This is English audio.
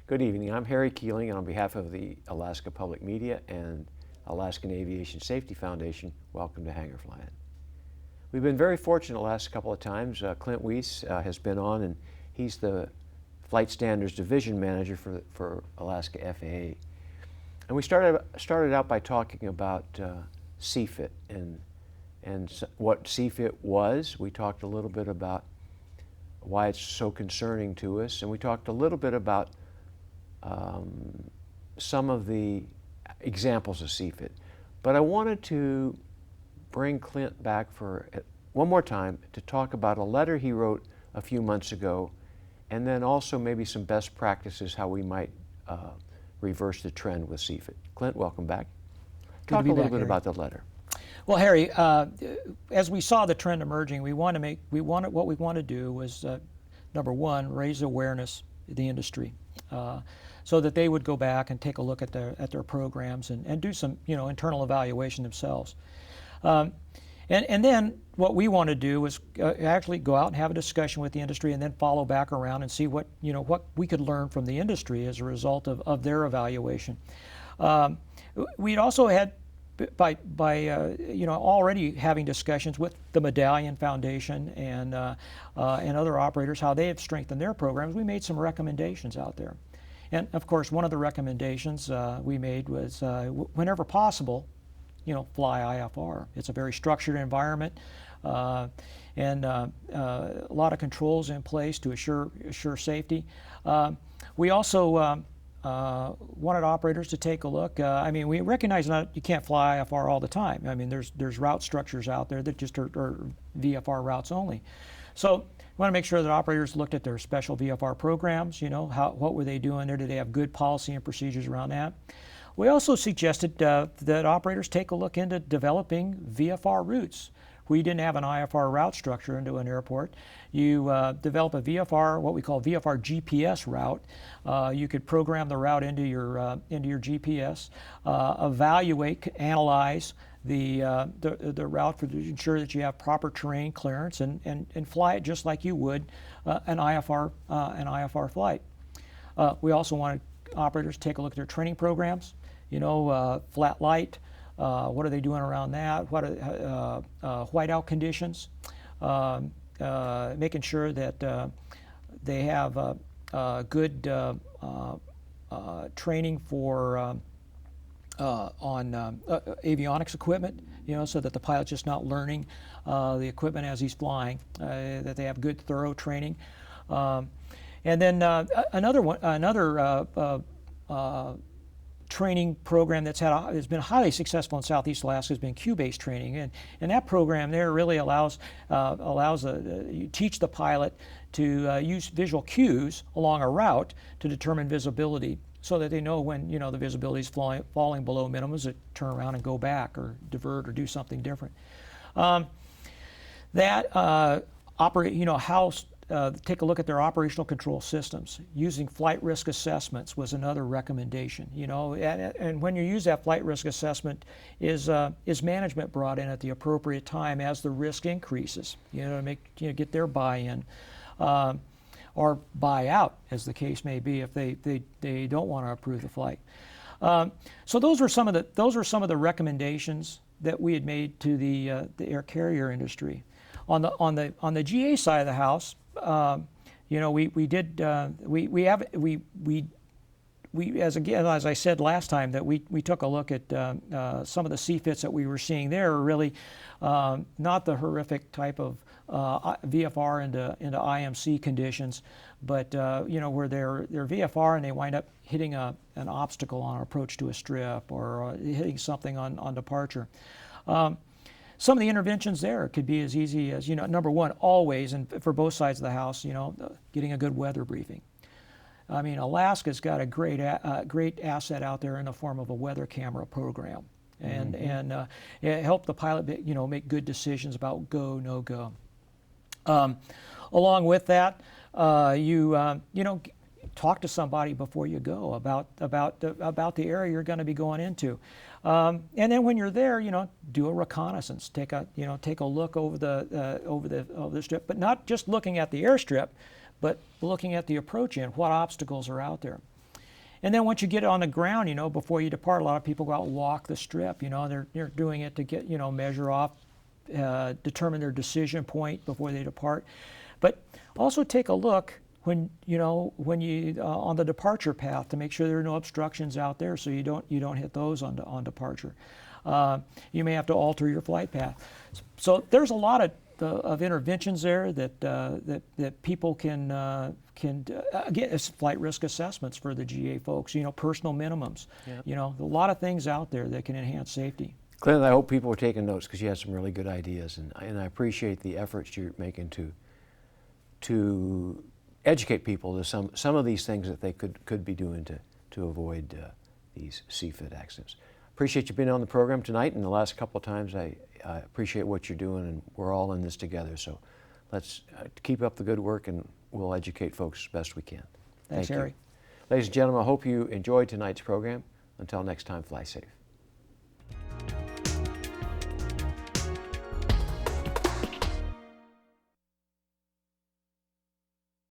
Good evening. I'm Harry Keeling, and on behalf of the Alaska Public Media and Alaskan Aviation Safety Foundation, welcome to Hangar Flying. We've been very fortunate the last couple of times. Clint Wease has been on, and he's the Flight Standards Division Manager for Alaska FAA. And we started out by talking about CFIT and what CFIT was. We talked a little bit about why it's so concerning to us, and we talked a little bit about some of the examples of CFIT. But I wanted to bring Clint back for one more time to talk about a letter he wrote a few months ago, and then also maybe some best practices, how we might reverse the trend with CFIT. Clint, welcome back. Talk a little bit about the letter. Well, Harry, as we saw the trend emerging, what we want to do was, number one, raise awareness in the industry, so that they would go back and take a look at their programs and do some internal evaluation themselves. And then what we want to do is actually go out and have a discussion with the industry, and then follow back around and see what we could learn from the industry as a result of their evaluation. We'd also had, by already having discussions with the Medallion Foundation and other operators, how they have strengthened their programs, we made some recommendations out there. And of course, one of the recommendations we made was, whenever possible, fly IFR. It's a very structured environment, and a lot of controls in place to assure safety. We also wanted operators to take a look. We recognize you can't fly IFR all the time. There's route structures out there that just are VFR routes only. So we want to make sure that operators looked at their special VFR programs. What were they doing there? Did they have good policy and procedures around that? We also suggested that operators take a look into developing VFR routes. We didn't have an IFR route structure into an airport. You develop a VFR, what we call VFR GPS route. You could program the route into your GPS, evaluate, analyze the route to ensure that you have proper terrain clearance, and fly it just like you would an IFR flight. We also wanted operators to take a look at their training programs. Flat light. What are they doing around that? What are whiteout conditions? Making sure that they have good training for on avionics equipment, so that the pilot's just not learning the equipment as he's flying. That they have good, thorough training. And then another training program that's been highly successful in Southeast Alaska has been cue-based training, and that program there really allows you teach the pilot to use visual cues along a route to determine visibility, so that they know when the visibility is falling below minimums, to turn around and go back or divert or do something different. Take a look at their operational control systems. Using flight risk assessments was another recommendation. And when you use that flight risk assessment, is management brought in at the appropriate time as the risk increases? To get their buy-in, or buy out, as the case may be, if they don't want to approve the flight. So those were some of the recommendations that we had made to the air carrier industry. On the GA side of the house, as I said last time, that we took a look at some of the CFITs that we were seeing there are really not the horrific type of VFR into IMC conditions, but where they're VFR and they wind up hitting an obstacle on approach to a strip, or hitting something on departure. Some of the interventions there could be as easy as, number one, always, and for both sides of the house, getting a good weather briefing. Alaska's got a great asset out there in the form of a weather camera program, and it helped the pilot, make good decisions about go, no go. Along with that, talk to somebody before you go about the area you're going to be going into. And then when you're there, do a reconnaissance. Take a look over the strip, but not just looking at the airstrip, but looking at the approach end. What obstacles are out there? And then once you get on the ground, you know, before you depart, a lot of people go out and walk the strip. You know, they're doing it to get, you know, measure off, determine their decision point before they depart. But also take a look when you on the departure path to make sure there are no obstructions out there, so you don't hit those on departure. You may have to alter your flight path. So there's a lot of interventions there that people can again, it's flight risk assessments for the GA folks. You know, personal minimums. Yep. You know, a lot of things out there that can enhance safety. Clint, I hope people are taking notes because you had some really good ideas, and I appreciate the efforts you're making to educate people to some of these things that they could be doing to avoid these CFIT accidents. Appreciate you being on the program tonight, and the last couple of times I appreciate what you're doing, and we're all in this together. So let's keep up the good work, and we'll educate folks as best we can. Thanks, Thank Harry. you. Ladies and gentlemen, I hope you enjoyed tonight's program. Until next time, fly safe.